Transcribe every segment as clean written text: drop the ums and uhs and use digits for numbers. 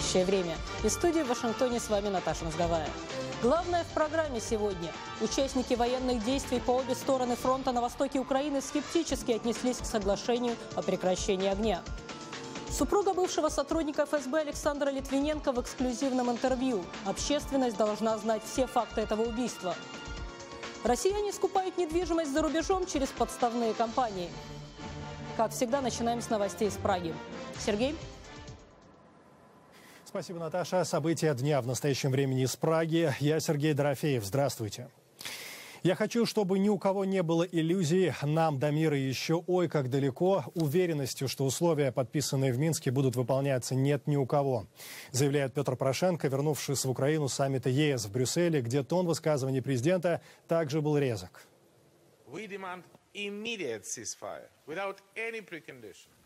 «Настоящее время». Из студии в Вашингтоне с вами Наташа Мозговая. Главное в программе сегодня. Участники военных действий по обе стороны фронта на востоке Украины скептически отнеслись к соглашению о прекращении огня. Супруга бывшего сотрудника ФСБ Александра Литвиненко в эксклюзивном интервью. Общественность должна знать все факты этого убийства. Россияне скупают недвижимость за рубежом через подставные компании. Как всегда, начинаем с новостей из Праги. Сергей? Спасибо, Наташа. События дня в настоящем времени из Праги. Я Сергей Дорофеев. Здравствуйте. Я хочу, чтобы ни у кого не было иллюзий. Нам до мира еще ой как далеко. Уверенностью, что условия, подписанные в Минске, будут выполняться, нет ни у кого. Заявляет Петр Порошенко, вернувшись в Украину с саммита ЕС в Брюсселе, где тон высказываний президента также был резок.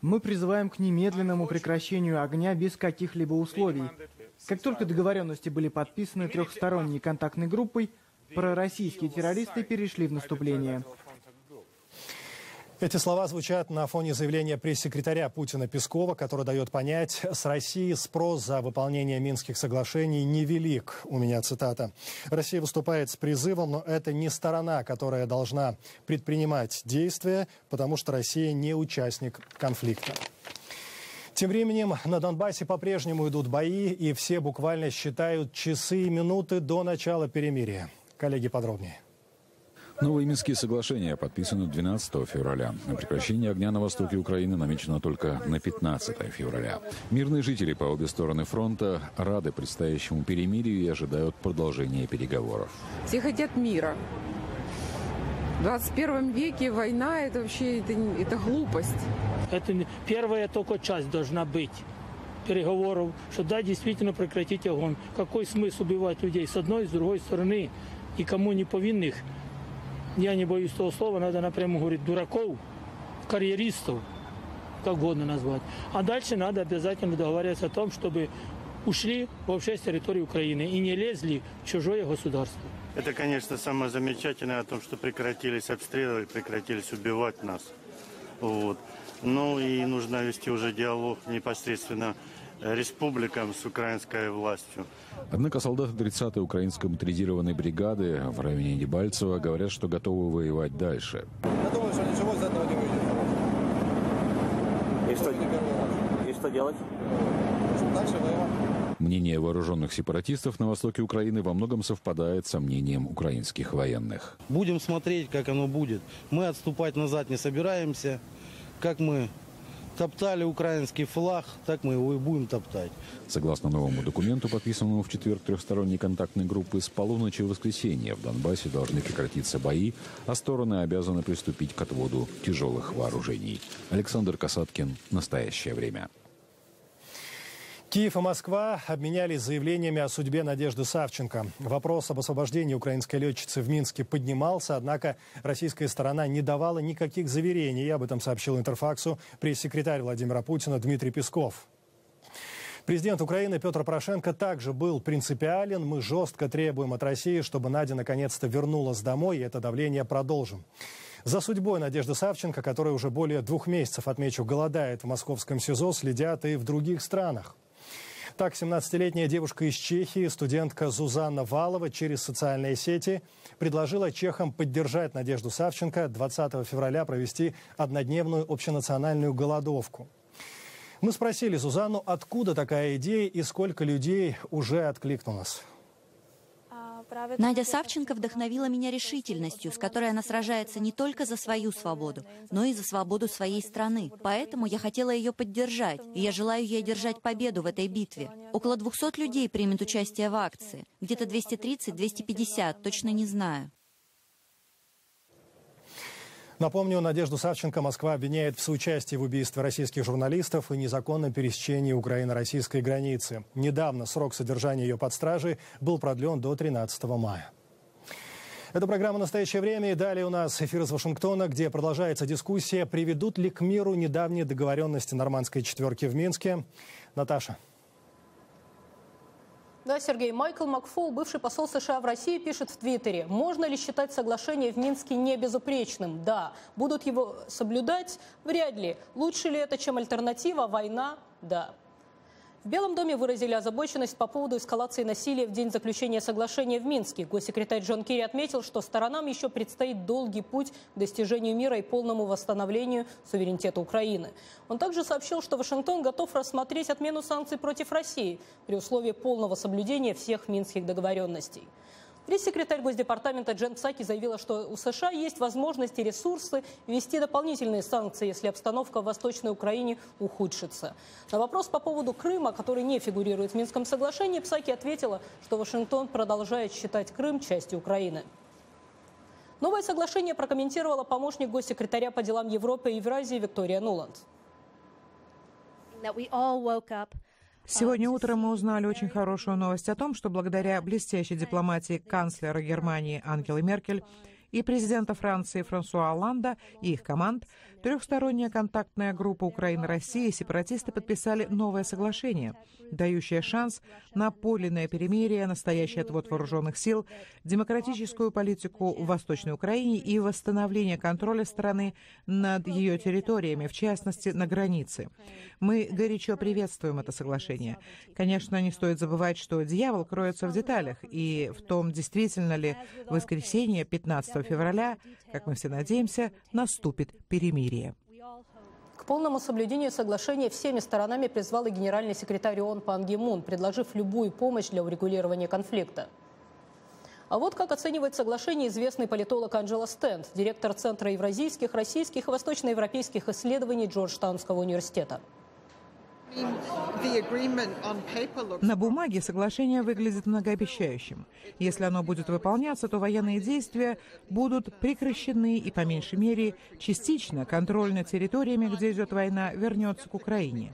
Мы призываем к немедленному прекращению огня без каких-либо условий. Как только договоренности были подписаны трехсторонней контактной группой, пророссийские террористы перешли в наступление. Эти слова звучат на фоне заявления пресс-секретаря Путина Пескова, который дает понять, с России спрос за выполнение Минских соглашений невелик. У меня цитата. Россия выступает с призывом, но это не сторона, которая должна предпринимать действия, потому что Россия не участник конфликта. Тем временем на Донбассе по-прежнему идут бои, и все буквально считают часы и минуты до начала перемирия. Коллеги, подробнее. Новые Минские соглашения подписаны 12 февраля. Прекращение огня на востоке Украины намечено только на 15 февраля. Мирные жители по обе стороны фронта рады предстоящему перемирию и ожидают продолжения переговоров. Все хотят мира. В 21 веке война – это вообще это глупость. Это первая только часть должна быть переговоров, что да, действительно прекратить огонь. Какой смысл убивать людей с одной и с другой стороны, и кому не повинных? Я не боюсь того слова, надо напрямую говорить дураков, карьеристов, как угодно назвать. А дальше надо обязательно договариваться о том, чтобы ушли вообще с территории Украины и не лезли в чужое государство. Это, конечно, самое замечательное о том, что прекратились обстрелы, прекратились убивать нас. Вот. Ну и нужно вести уже диалог непосредственно республикам с украинской властью. Однако солдаты 30-й украинской моторизированной бригады в районе Дебальцево говорят, что готовы воевать дальше. Я думаю, что ничего из этого не выйдет. И что делать? Дальше воевать. Мнение вооруженных сепаратистов на востоке Украины во многом совпадает с мнением украинских военных. Будем смотреть, как оно будет. Мы отступать назад не собираемся. Как мы топтали украинский флаг, так мы его и будем топтать. Согласно новому документу, подписанному в четверг трехсторонней контактной группы, с полуночи в воскресенье в Донбассе должны прекратиться бои, а стороны обязаны приступить к отводу тяжелых вооружений. Александр Касаткин. «Настоящее время». Киев и Москва обменялись заявлениями о судьбе Надежды Савченко. Вопрос об освобождении украинской летчицы в Минске поднимался, однако российская сторона не давала никаких заверений. Об этом сообщил Интерфаксу пресс-секретарь Владимира Путина Дмитрий Песков. Президент Украины Петр Порошенко также был принципиален. Мы жестко требуем от России, чтобы Надя наконец-то вернулась домой, и это давление продолжим. За судьбой Надежды Савченко, которая уже более 2 месяцев, отмечу, голодает в московском СИЗО, следят и в других странах. Так, 17-летняя девушка из Чехии, студентка Зузанна Валова, через социальные сети предложила чехам поддержать Надежду Савченко, 20 февраля провести однодневную общенациональную голодовку. Мы спросили Зузанну, откуда такая идея и сколько людей уже откликнулось. Надя Савченко вдохновила меня решительностью, с которой она сражается не только за свою свободу, но и за свободу своей страны. Поэтому я хотела ее поддержать, и я желаю ей одержать победу в этой битве. Около 200 людей примет участие в акции. Где-то 230-250, точно не знаю. Напомню, Надежду Савченко Москва обвиняет в соучастии в убийстве российских журналистов и незаконном пересечении украино-российской границы. Недавно срок содержания ее под стражей был продлен до 13 мая. Это программа «Настоящее время». И далее у нас эфир из Вашингтона, где продолжается дискуссия, приведут ли к миру недавние договоренности нормандской четверки в Минске. Наташа. Да, Сергей, Майкл Макфол, бывший посол США в России, пишет в Твиттере: можно ли считать соглашение в Минске небезупречным? Да. Будут его соблюдать? Вряд ли. Лучше ли это, чем альтернатива? Война? Да. В Белом доме выразили озабоченность по поводу эскалации насилия в день заключения соглашения в Минске. Госсекретарь Джон Керри отметил, что сторонам еще предстоит долгий путь к достижению мира и полному восстановлению суверенитета Украины. Он также сообщил, что Вашингтон готов рассмотреть отмену санкций против России при условии полного соблюдения всех минских договоренностей. Пресс-секретарь Госдепартамента Джен Псаки заявила, что у США есть возможности и ресурсы ввести дополнительные санкции, если обстановка в Восточной Украине ухудшится. На вопрос по поводу Крыма, который не фигурирует в Минском соглашении, Псаки ответила, что Вашингтон продолжает считать Крым частью Украины. Новое соглашение прокомментировала помощник госсекретаря по делам Европы и Евразии Виктория Нуланд. Сегодня утром мы узнали очень хорошую новость о том, что благодаря блестящей дипломатии канцлера Германии Ангелы Меркель и президента Франции Франсуа Олланда и их команд, трехсторонняя контактная группа Украины-России и сепаратисты подписали новое соглашение, дающее шанс на подлинное перемирие, настоящий отвод вооруженных сил, демократическую политику в Восточной Украине и восстановление контроля страны над ее территориями, в частности, на границе. Мы горячо приветствуем это соглашение. Конечно, не стоит забывать, что дьявол кроется в деталях, и в том, действительно ли в воскресенье 15 февраля, как мы все надеемся, наступит перемирие. К полному соблюдению соглашения всеми сторонами призвал и генеральный секретарь ООН Пан Ги Мун, предложив любую помощь для урегулирования конфликта. А вот как оценивает соглашение известный политолог Анджела Стэнд, директор Центра евразийских, российских и восточноевропейских исследований Джорджтаунского университета. На бумаге соглашение выглядит многообещающим. Если оно будет выполняться, то военные действия будут прекращены и, по меньшей мере, частично контроль над территориями, где идет война, вернется к Украине.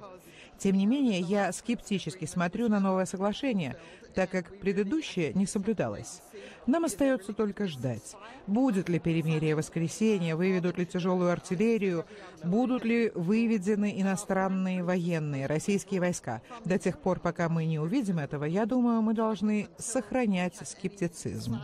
Тем не менее, я скептически смотрю на новое соглашение, так как предыдущее не соблюдалось. Нам остается только ждать. Будет ли перемирие в воскресенье, выведут ли тяжелую артиллерию, будут ли выведены иностранные военные, российские войска. До тех пор, пока мы не увидим этого, я думаю, мы должны сохранять скептицизм.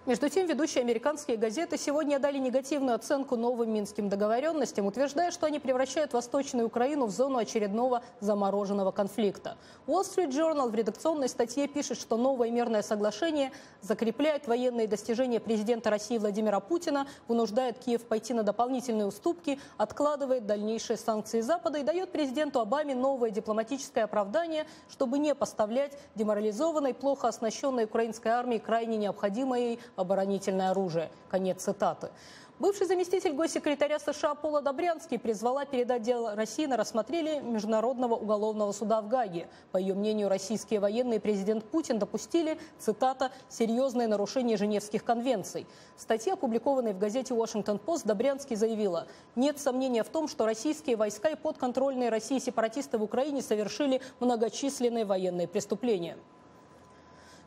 Между тем, ведущие американские газеты сегодня дали негативную оценку новым минским договоренностям, утверждая, что они превращают Восточную Украину в зону очередного замороженного конфликта. Wall Street Journal в редакционной статье пишет, что новое мирное соглашение закрепляет военные достижения президента России Владимира Путина, вынуждает Киев пойти на дополнительные уступки, откладывает дальнейшие санкции Запада и дает президенту Обаме новое дипломатическое оправдание, чтобы не поставлять деморализованной, плохо оснащенной украинской армии крайне необходимое ей оборонительное оружие. Конец цитаты. Бывший заместитель госсекретаря США Пола Добрянский призвала передать дело России на рассмотрение Международного уголовного суда в Гааге. По ее мнению, российские военные и президент Путин допустили, цитата, «серьезное нарушение Женевских конвенций». В статье, опубликованной в газете «Washington Post», Добрянский заявила: «Нет сомнения в том, что российские войска и подконтрольные России сепаратисты в Украине совершили многочисленные военные преступления».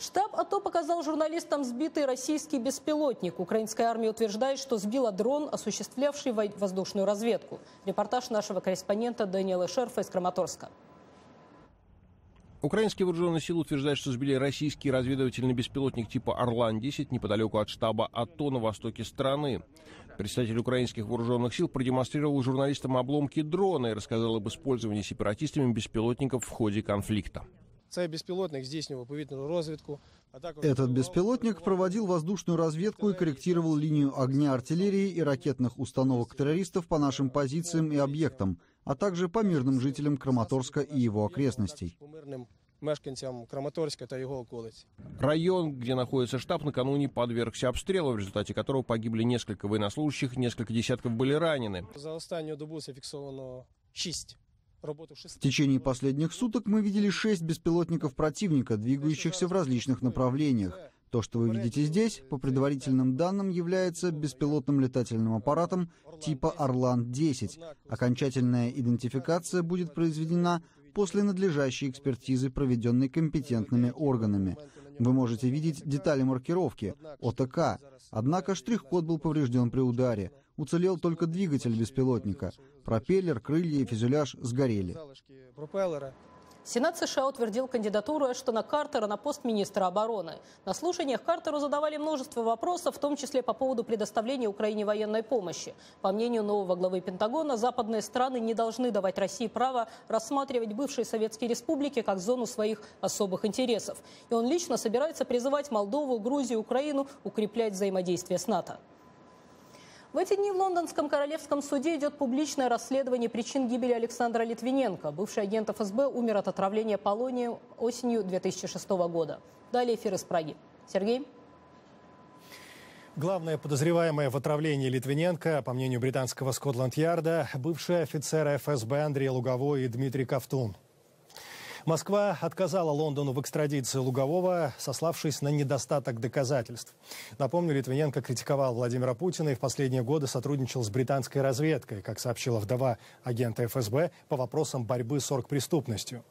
Штаб АТО показал журналистам сбитый российский беспилотник. Украинская армия утверждает, что сбила дрон, осуществлявший воздушную разведку. Репортаж нашего корреспондента Даниэла Шерфа из Краматорска. Украинские вооруженные силы утверждают, что сбили российский разведывательный беспилотник типа «Орлан-10» неподалеку от штаба АТО на востоке страны. Представитель украинских вооруженных сил продемонстрировал журналистам обломки дрона и рассказал об использовании сепаратистами беспилотников в ходе конфликта. Этот беспилотник проводил воздушную разведку и корректировал линию огня артиллерии и ракетных установок террористов по нашим позициям и объектам, а также по мирным жителям Краматорска и его окрестностей. Район, где находится штаб, накануне подвергся обстрелу, в результате которого погибли несколько военнослужащих, несколько десятков были ранены. В течение последних суток мы видели 6 беспилотников противника, двигающихся в различных направлениях. То, что вы видите здесь, по предварительным данным, является беспилотным летательным аппаратом типа «Орлан-10». Окончательная идентификация будет произведена после надлежащей экспертизы, проведенной компетентными органами. Вы можете видеть детали маркировки ОТК, однако штрих-код был поврежден при ударе. Уцелел только двигатель беспилотника. Пропеллер, крылья и фюзеляж сгорели. Сенат США утвердил кандидатуру Эштона Картера на пост министра обороны. На слушаниях Картеру задавали множество вопросов, в том числе по поводу предоставления Украине военной помощи. По мнению нового главы Пентагона, западные страны не должны давать России право рассматривать бывшие советские республики как зону своих особых интересов. И он лично собирается призывать Молдову, Грузию, Украину укреплять взаимодействие с НАТО. В эти дни в Лондонском королевском суде идет публичное расследование причин гибели Александра Литвиненко. Бывший агент ФСБ умер от отравления полонием осенью 2006 года. Далее эфир из Праги. Сергей? Главная подозреваемая в отравлении Литвиненко, по мнению британского Скотланд-Ярда, бывшие офицеры ФСБ Андрей Луговой и Дмитрий Ковтун. Москва отказала Лондону в экстрадиции Лугового, сославшись на недостаток доказательств. Напомню, Литвиненко критиковал Владимира Путина и в последние годы сотрудничал с британской разведкой, как сообщила вдова агента ФСБ, по вопросам борьбы с оргпреступностью.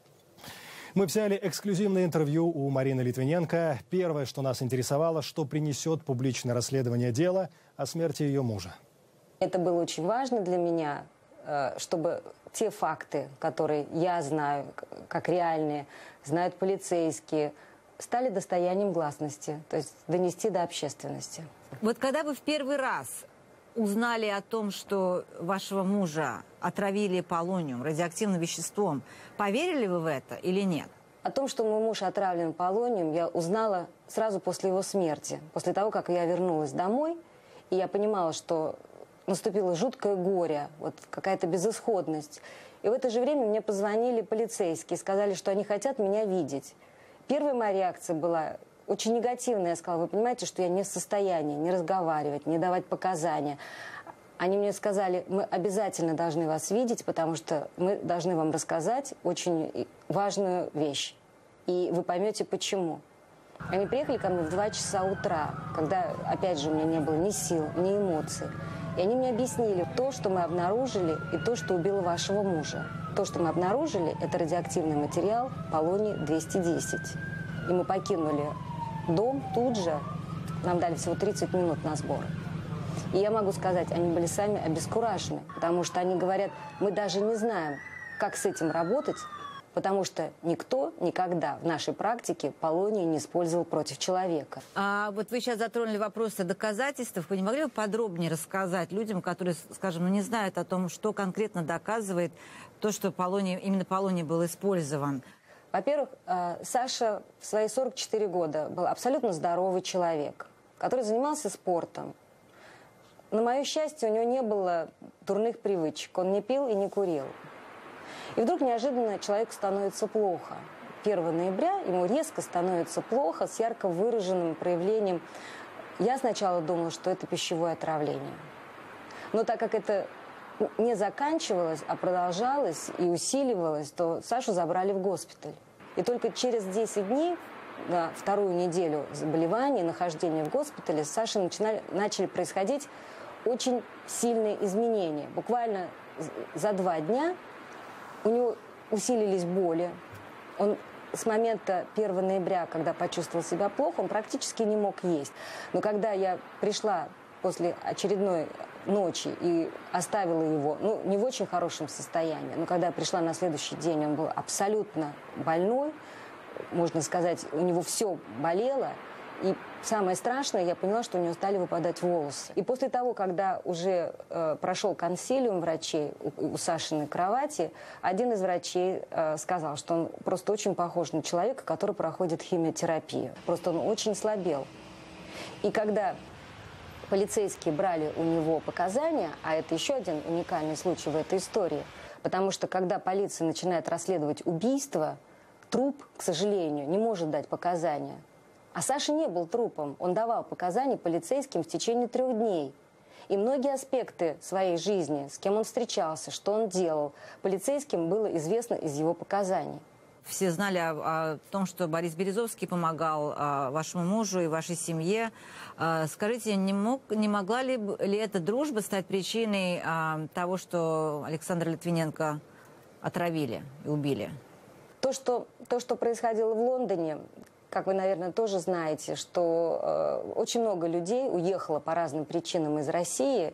Мы взяли эксклюзивное интервью у Марины Литвиненко. Первое, что нас интересовало, что принесет публичное расследование дела о смерти ее мужа. Это было очень важно для меня, чтобы те факты, которые я знаю, как реальные, знают полицейские, стали достоянием гласности, то есть донести до общественности. Вот когда вы в первый раз узнали о том, что вашего мужа отравили полониум, радиоактивным веществом, поверили вы в это или нет? О том, что мой муж отравлен полониум, я узнала сразу после его смерти, после того, как я вернулась домой, и я понимала, что наступило жуткое горе, вот какая-то безысходность. И в это же время мне позвонили полицейские, сказали, что они хотят меня видеть. Первая моя реакция была очень негативная. Я сказала: вы понимаете, что я не в состоянии не разговаривать, не давать показания. Они мне сказали: мы обязательно должны вас видеть, потому что мы должны вам рассказать очень важную вещь. И вы поймете, почему. Они приехали ко мне в 2 часа утра, когда, опять же, у меня не было ни сил, ни эмоций. И они мне объяснили то, что мы обнаружили, и то, что убило вашего мужа. То, что мы обнаружили, это радиоактивный материал полоний-210. И мы покинули дом тут же. Нам дали всего 30 минут на сбор. И я могу сказать, они были сами обескуражены, потому что они говорят: мы даже не знаем, как с этим работать, потому что никто никогда в нашей практике полоний не использовал против человека. А вот вы сейчас затронули вопросы доказательств. Вы не могли бы подробнее рассказать людям, которые, скажем, не знают о том, что конкретно доказывает то, что именно полоний был использован? Во-первых, Саша в свои 44 года был абсолютно здоровый человек, который занимался спортом. На мое счастье, у него не было дурных привычек. Он не пил и не курил. И вдруг неожиданно человеку становится плохо. 1 ноября ему резко становится плохо, с ярко выраженным проявлением. Я сначала думала, что это пищевое отравление. Но так как это не заканчивалось, а продолжалось и усиливалось, то Сашу забрали в госпиталь. И только через 10 дней, на 2-ю неделю заболевания, нахождения в госпитале, с Сашей начали происходить очень сильные изменения. Буквально за 2 дня у него усилились боли. Он с момента 1 ноября, когда почувствовал себя плохо, он практически не мог есть. Но когда я пришла после очередной ночи и оставила его, не в очень хорошем состоянии, но когда я пришла на следующий день, он был абсолютно больной, можно сказать, у него все болело. И самое страшное, я поняла, что у него стали выпадать волосы. И после того, когда уже прошел консилиум врачей у Сашиной кровати, один из врачей сказал, что он просто очень похож на человека, который проходит химиотерапию. Просто он очень слабел. И когда полицейские брали у него показания, а это еще один уникальный случай в этой истории, потому что когда полиция начинает расследовать убийство, труп, к сожалению, не может дать показания. А Саша не был трупом. Он давал показания полицейским в течение 3 дней. И многие аспекты своей жизни, с кем он встречался, что он делал, полицейским было известно из его показаний. Все знали о том, что Борис Березовский помогал вашему мужу и вашей семье. Скажите, не могла ли эта дружба стать причиной того, что Александра Литвиненко отравили и убили? То, что происходило в Лондоне, как вы, наверное, тоже знаете, что очень много людей уехало по разным причинам из России,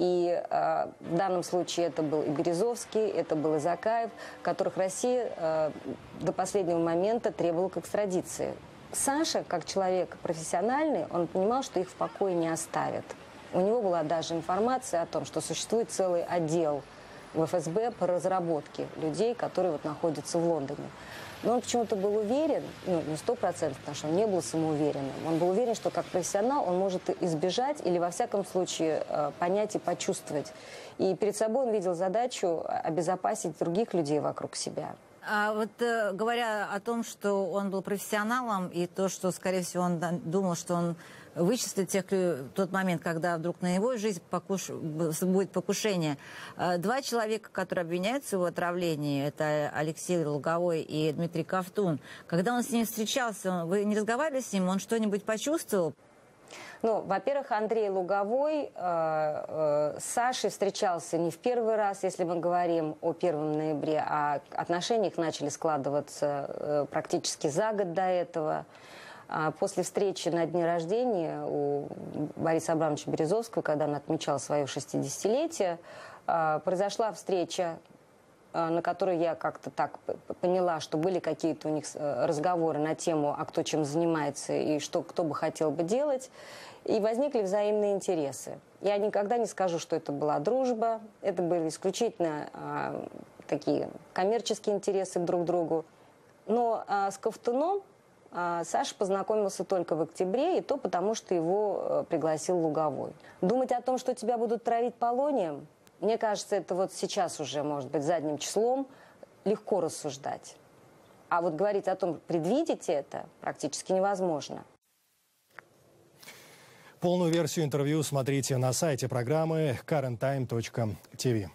И в данном случае это был и Березовский, это был и Закаев, которых Россия до последнего момента требовала к экстрадиции. Саша, как человек профессиональный, он понимал, что их в покое не оставят. У него была даже информация о том, что существует целый отдел в ФСБ по разработке людей, которые вот находятся в Лондоне. Но он почему-то был уверен, ну, не 100%, потому что он не был самоуверенным. Он был уверен, что как профессионал он может избежать или, во всяком случае, понять и почувствовать. И перед собой он видел задачу обезопасить других людей вокруг себя. А вот говоря о том, что он был профессионалом, и то, что, скорее всего, он думал, что он вычислит тот момент, когда вдруг на его жизнь будет покушение. Два человека, которые обвиняются в его отравлении, это Алексей Луговой и Дмитрий Ковтун. Когда он с ним встречался, вы не разговаривали с ним, он что-нибудь почувствовал? Ну, во-первых, Андрей Луговой с Сашей встречался не в первый раз, если мы говорим о 1 ноябре, а отношения их начали складываться практически за год до этого. После встречи на дне рождения у Бориса Абрамовича Березовского, когда он отмечал свое 60-летие, произошла встреча, на которой я как-то так поняла, что были какие-то у них разговоры на тему, а кто чем занимается и что кто бы хотел бы делать. И возникли взаимные интересы. Я никогда не скажу, что это была дружба. Это были исключительно такие коммерческие интересы друг к другу. Но с Ковтуном Саша познакомился только в октябре, и то потому, что его пригласил Луговой. Думать о том, что тебя будут травить полонием, мне кажется, это вот сейчас уже, может быть, задним числом легко рассуждать. А вот говорить о том, предвидеть это, практически невозможно. Полную версию интервью смотрите на сайте программы currenttime.tv.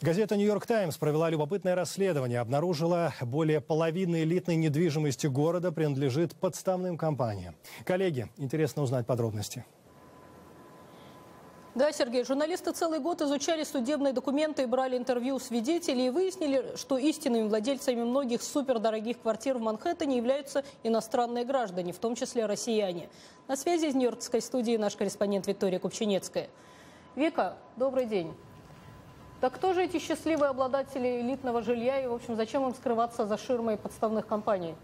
Газета «Нью-Йорк Таймс» провела любопытное расследование. Обнаружила, более половины элитной недвижимости города принадлежит подставным компаниям. Коллеги, интересно узнать подробности. Да, Сергей, журналисты целый год изучали судебные документы и брали интервью у свидетелей и выяснили, что истинными владельцами многих супердорогих квартир в Манхэттене являются иностранные граждане, в том числе россияне. На связи из нью-йоркской студии наш корреспондент Виктория Купчинецкая. Вика, добрый день. Так кто же эти счастливые обладатели элитного жилья и, в общем, зачем им скрываться за ширмой подставных компаний?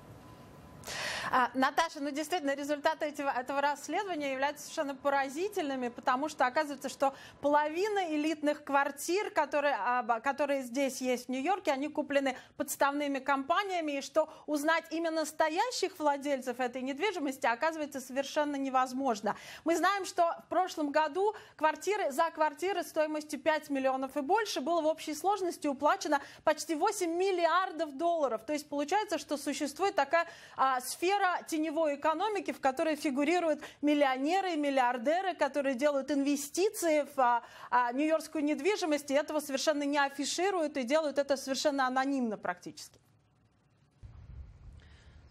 Наташа, ну действительно, результаты этого расследования являются совершенно поразительными, потому что оказывается, что половина элитных квартир, которые здесь есть в Нью-Йорке, они куплены подставными компаниями, и что узнать именно настоящих владельцев этой недвижимости оказывается совершенно невозможно. Мы знаем, что в прошлом году за квартиры стоимостью 5 миллионов и больше было в общей сложности уплачено почти 8 миллиардов долларов. То есть получается, что существует такая сфера теневой экономики, в которой фигурируют миллионеры и миллиардеры, которые делают инвестиции в нью-йоркскую недвижимость, и этого совершенно не афишируют и делают это совершенно анонимно практически.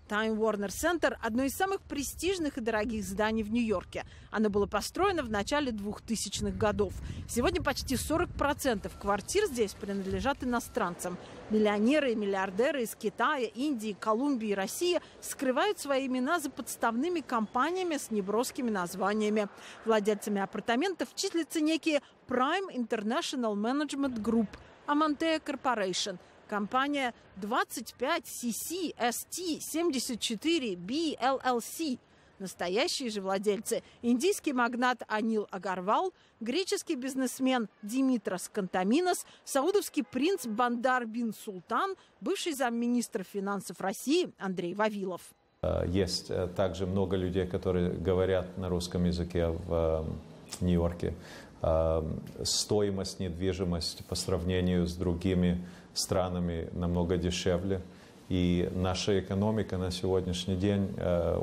Time Warner Center – одно из самых престижных и дорогих зданий в Нью-Йорке. Оно было построено в начале 2000-х годов. Сегодня почти 40% квартир здесь принадлежат иностранцам. Миллионеры и миллиардеры из Китая, Индии, Колумбии и России скрывают свои имена за подставными компаниями с неброскими названиями. Владельцами апартаментов числятся некие Prime International Management Group, Amantea Corporation, компания 25CC-ST-74B LLC. Настоящие же владельцы – индийский магнат Анил Агарвал, греческий бизнесмен Димитрос Кантаминос, саудовский принц Бандар бин Султан, бывший замминистра финансов России Андрей Вавилов. Есть также много людей, которые говорят на русском языке в Нью-Йорке. Стоимость недвижимости по сравнению с другими странами намного дешевле. И наша экономика на сегодняшний день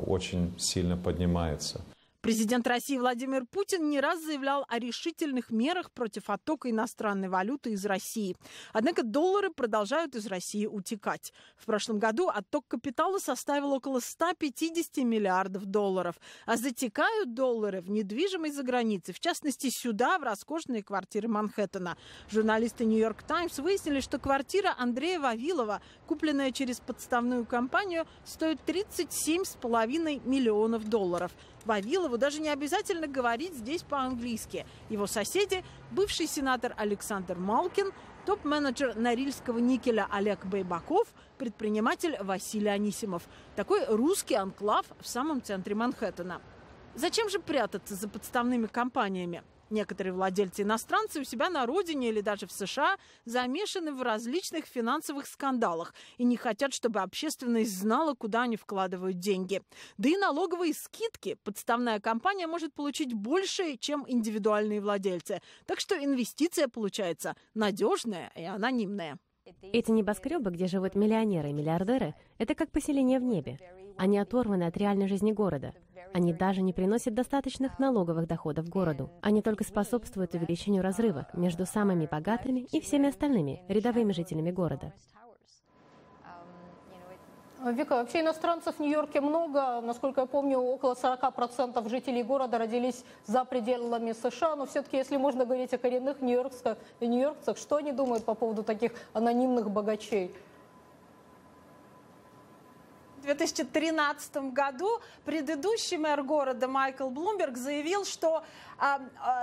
очень сильно поднимается. Президент России Владимир Путин не раз заявлял о решительных мерах против оттока иностранной валюты из России. Однако доллары продолжают из России утекать. В прошлом году отток капитала составил около 150 миллиардов долларов. А затекают доллары в недвижимость за границей, в частности сюда, в роскошные квартиры Манхэттена. Журналисты «Нью-Йорк Таймс» выяснили, что квартира Андрея Вавилова, купленная через подставную компанию, стоит $37,5 миллионов. Вавилов голову, даже не обязательно говорить здесь по-английски. Его соседи – бывший сенатор Александр Малкин, топ-менеджер Норильского никеля Олег Байбаков, предприниматель Василий Анисимов. Такой русский анклав в самом центре Манхэттена. Зачем же прятаться за подставными компаниями? Некоторые владельцы-иностранцы у себя на родине или даже в США замешаны в различных финансовых скандалах и не хотят, чтобы общественность знала, куда они вкладывают деньги. Да и налоговые скидки подставная компания может получить больше, чем индивидуальные владельцы. Так что инвестиция получается надежная и анонимная. Эти небоскребы, где живут миллионеры и миллиардеры, это как поселение в небе. Они оторваны от реальной жизни города. Они даже не приносят достаточных налоговых доходов городу. Они только способствуют увеличению разрыва между самыми богатыми и всеми остальными рядовыми жителями города. Вика, вообще иностранцев в Нью-Йорке много. Насколько я помню, около 40% жителей города родились за пределами США. Но все-таки, если можно говорить о коренных нью-йоркцах, что они думают по поводу таких анонимных богачей? В 2013 году предыдущий мэр города Майкл Блумберг заявил, что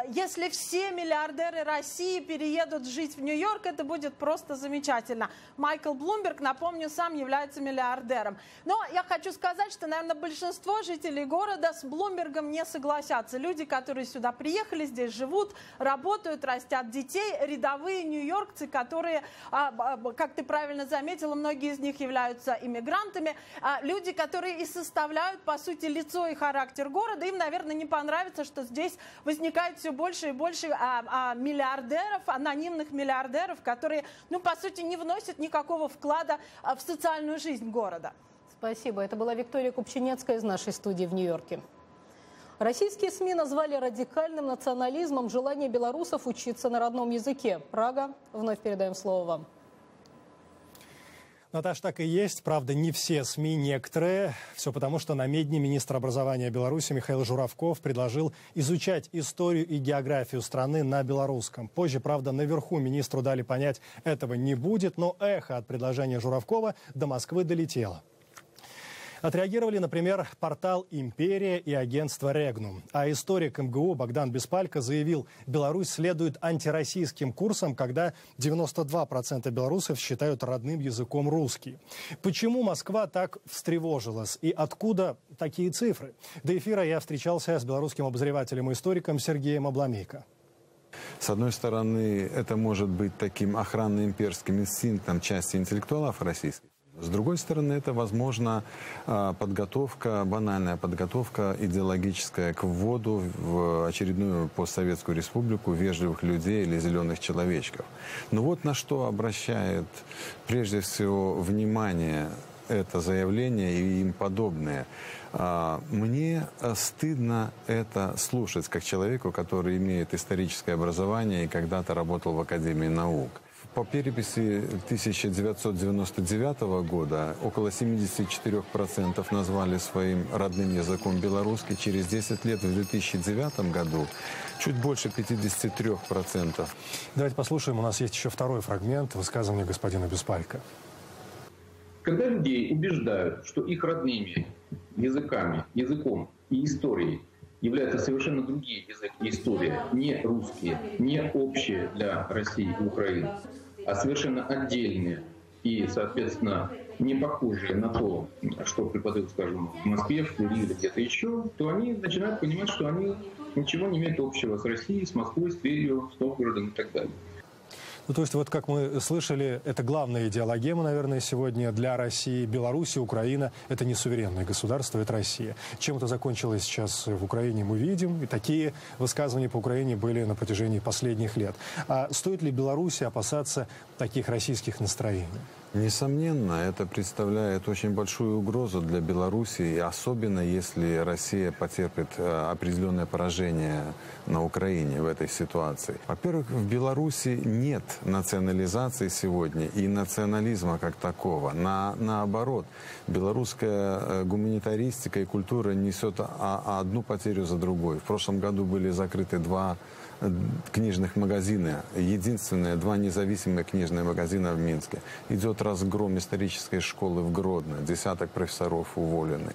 если все миллиардеры России переедут жить в Нью-Йорк, это будет просто замечательно. Майкл Блумберг, напомню, сам является миллиардером. Но я хочу сказать, что, наверное, большинство жителей города с Блумбергом не согласятся. Люди, которые сюда приехали, здесь живут, работают, растят детей, рядовые нью-йоркцы, которые, как ты правильно заметила, многие из них являются иммигрантами. Люди, которые и составляют, по сути, лицо и характер города, им, наверное, не понравится, что здесь возникает все больше и больше миллиардеров, анонимных миллиардеров, которые, по сути, не вносят никакого вклада в социальную жизнь города. Спасибо. Это была Виктория Купчинецкая из нашей студии в Нью-Йорке. Российские СМИ назвали радикальным национализмом желание белорусов учиться на родном языке. Прага, вновь передаем слово вам. Наташ, так и есть. Правда, не все СМИ, некоторые. Все потому, что на Медне министр образования Беларуси Михаил Журавков предложил изучать историю и географию страны на белорусском. Позже, правда, наверху министру дали понять, этого не будет, но эхо от предложения Журавкова до Москвы долетело. Отреагировали, например, портал «Империя» и агентство «Регнум». А историк МГУ Богдан Беспалько заявил, Беларусь следует антироссийским курсам, когда 92% белорусов считают родным языком русский. Почему Москва так встревожилась и откуда такие цифры? До эфира я встречался с белорусским обозревателем и историком Сергеем Обломейко. С одной стороны, это может быть таким охранно-имперским инстинктом части интеллектуалов российских. С другой стороны, это, возможно, подготовка, банальная подготовка идеологическая к вводу в очередную постсоветскую республику вежливых людей или зеленых человечков. Но вот на что обращает прежде всего внимание это заявление и им подобное. Мне стыдно это слушать как человеку, который имеет историческое образование и когда-то работал в Академии наук. По переписи 1999 года около 74% назвали своим родным языком белорусский. Через 10 лет, в 2009 году, чуть больше 53%. Давайте послушаем. У нас есть еще второй фрагмент высказывания господина Беспалько. Когда людей убеждают, что их родными языком и историей являются совершенно другие языки и история, не русские, не общие для России и Украины, а совершенно отдельные и, соответственно, не похожие на то, что преподают, скажем, в Москве, в Твери или где-то еще, то они начинают понимать, что они ничего не имеют общего с Россией, с Москвой, с Тверью, с Новгородом и так далее. Ну, то есть, вот как мы слышали, это главная идеологема, наверное, сегодня для России. Беларусь, Украина – это не суверенное государство, это Россия. Чем это закончилось сейчас в Украине, мы видим. И такие высказывания по Украине были на протяжении последних лет. А стоит ли Беларуси опасаться таких российских настроений? Несомненно, это представляет очень большую угрозу для Беларуси, и особенно если Россия потерпит определенное поражение на Украине в этой ситуации. Во-первых, в Беларуси нет национализации сегодня и национализма как такого. Наоборот, белорусская гуманитаристика и культура несет одну потерю за другой. В прошлом году были закрыты 2 книжных магазина. Единственное, 2 независимые книжные магазина в Минске. Идет разгром исторической школы в Гродно. Десяток профессоров уволены.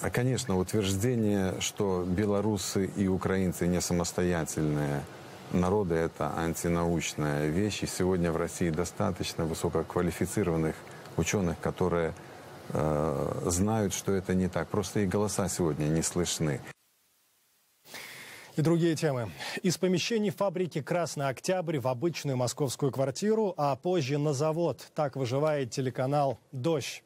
Конечно, утверждение, что белорусы и украинцы не самостоятельные народы, это антинаучная вещь. И сегодня в России достаточно высококвалифицированных ученых, которые знают, что это не так. Просто их голоса сегодня не слышны. И другие темы. Из помещений фабрики «Красный Октябрь» в обычную московскую квартиру, а позже на завод. Так выживает телеканал «Дождь».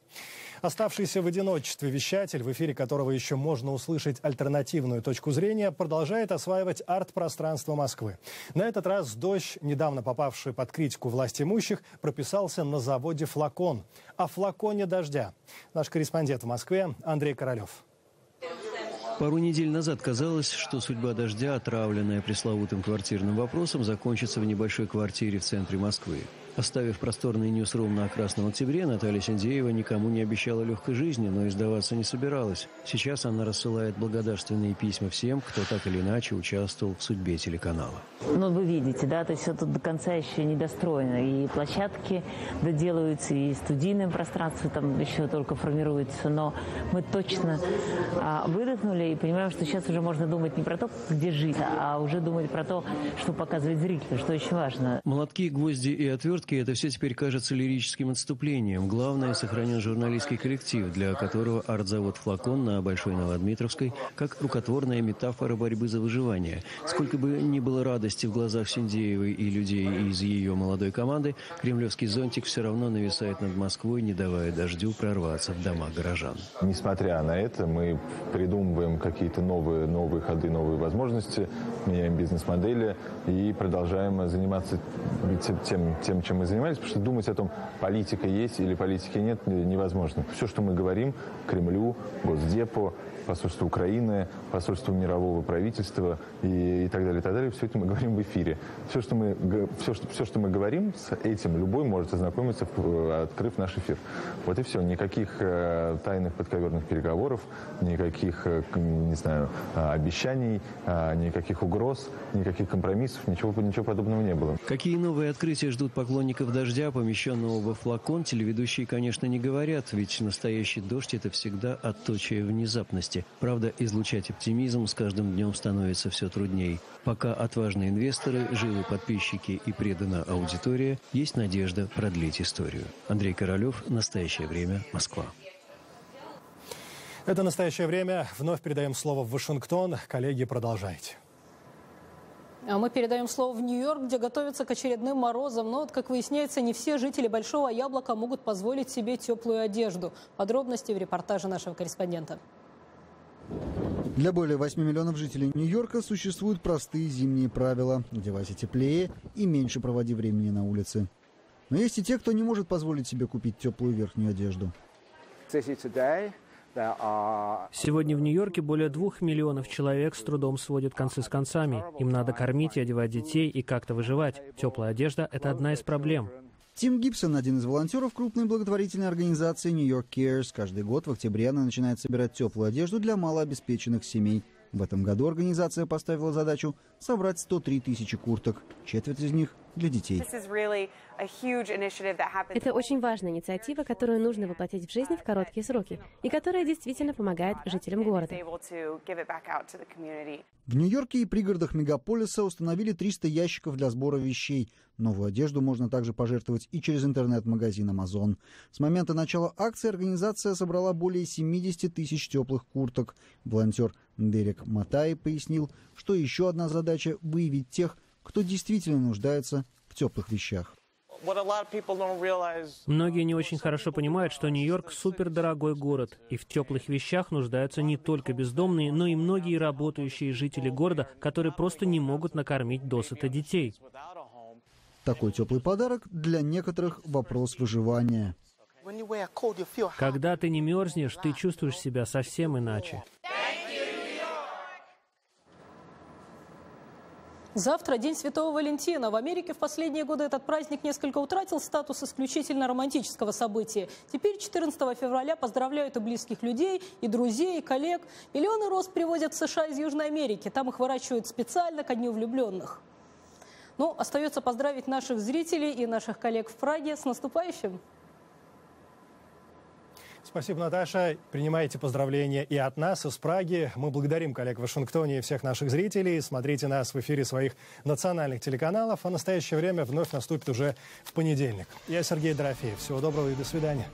Оставшийся в одиночестве вещатель, в эфире которого еще можно услышать альтернативную точку зрения, продолжает осваивать арт-пространство Москвы. На этот раз «Дождь», недавно попавший под критику власть имущих, прописался на заводе «Флакон». О флаконе дождя наш корреспондент в Москве Андрей Королев. Пару недель назад казалось, что судьба «Дождя», отравленная пресловутым квартирным вопросом, закончится в небольшой квартире в центре Москвы. Оставив просторный ньюсрум на Красном Октябре, Наталья Синдеева никому не обещала легкой жизни, но и сдаваться не собиралась. Сейчас она рассылает благодарственные письма всем, кто так или иначе участвовал в судьбе телеканала. Ну, вы видите, да, то есть все тут до конца еще не достроено. И площадки доделаются, и студийное пространство там еще только формируется. Но мы точно выдохнули и понимаем, что сейчас уже можно думать не про то, где жить, а уже думать про то, что показывать зрителю, что очень важно. Молотки, гвозди и отвертки — это все теперь кажется лирическим отступлением. Главное — сохранен журналистский коллектив, для которого арт-завод «Флакон» на Большой Новоадмитровской как рукотворная метафора борьбы за выживание. Сколько бы ни было радости в глазах Синдеевой и людей из ее молодой команды, кремлевский зонтик все равно нависает над Москвой, не давая дождю прорваться в дома горожан. Несмотря на это, мы придумываем какие-то новые ходы, новые возможности, меняем бизнес-модели и продолжаем заниматься тем, чем мы занимались, потому что думать о том, политика есть или политики нет, невозможно. Все, что мы говорим Кремлю, Госдепу, посольству Украины, посольству мирового правительства и так далее, все это мы говорим в эфире. Все, что мы говорим, с этим любой может ознакомиться, открыв наш эфир. Вот и все. Никаких тайных подковерных переговоров, никаких, не знаю, обещаний, никаких угроз, никаких компромиссов, ничего подобного не было. Какие новые открытия ждут поклонников «Дождя», помещенного во «Флакон», телеведущие, конечно, не говорят, ведь настоящий «Дождь» — это всегда отточие внезапности. Правда, излучать оптимизм с каждым днем становится все трудней. Пока отважные инвесторы, живы подписчики и предана аудитория, есть надежда продлить историю. Андрей Королев, «Настоящее время», Москва. Это «Настоящее время». Вновь передаем слово в Вашингтон. Коллеги, продолжайте. А мы передаем слово в Нью-Йорк, где готовятся к очередным морозам. Но, как выясняется, не все жители Большого Яблока могут позволить себе теплую одежду. Подробности в репортаже нашего корреспондента. Для более 8 миллионов жителей Нью-Йорка существуют простые зимние правила. Одевайся теплее и меньше проводи времени на улице. Но есть и те, кто не может позволить себе купить теплую верхнюю одежду. Сегодня в Нью-Йорке более 2 миллионов человек с трудом сводят концы с концами. Им надо кормить и одевать детей и как-то выживать. Теплая одежда – это одна из проблем. Тим Гибсон – один из волонтеров крупной благотворительной организации New York Cares. Каждый год в октябре она начинает собирать теплую одежду для малообеспеченных семей. В этом году организация поставила задачу собрать 103 тысячи курток. Четверть из них для детей. Это очень важная инициатива, которую нужно воплотить в жизнь в короткие сроки и которая действительно помогает жителям города. В Нью-Йорке и пригородах мегаполиса установили 300 ящиков для сбора вещей. Новую одежду можно также пожертвовать и через интернет-магазин Amazon. С момента начала акции организация собрала более 70 тысяч теплых курток. Волонтер Дерек Матай пояснил, что еще одна задача – выявить тех, кто действительно нуждается в теплых вещах. Многие не очень хорошо понимают, что Нью-Йорк — супердорогой город, и в теплых вещах нуждаются не только бездомные, но и многие работающие жители города, которые просто не могут накормить досыта детей. Такой теплый подарок для некоторых — вопрос выживания. Когда ты не мерзнешь, ты чувствуешь себя совсем иначе. Завтра День Святого Валентина. В Америке в последние годы этот праздник несколько утратил статус исключительно романтического события. Теперь 14 февраля поздравляют и близких людей, и друзей, и коллег. Миллионы роз привозят в США из Южной Америки. Там их выращивают специально ко Дню влюбленных. Ну, остается поздравить наших зрителей и наших коллег в Праге с наступающим. Спасибо, Наташа. Принимайте поздравления и от нас, из Праги. Мы благодарим коллег в Вашингтоне и всех наших зрителей. Смотрите нас в эфире своих национальных телеканалов. А настоящее время вновь наступит уже в понедельник. Я Сергей Дорофеев. Всего доброго и до свидания.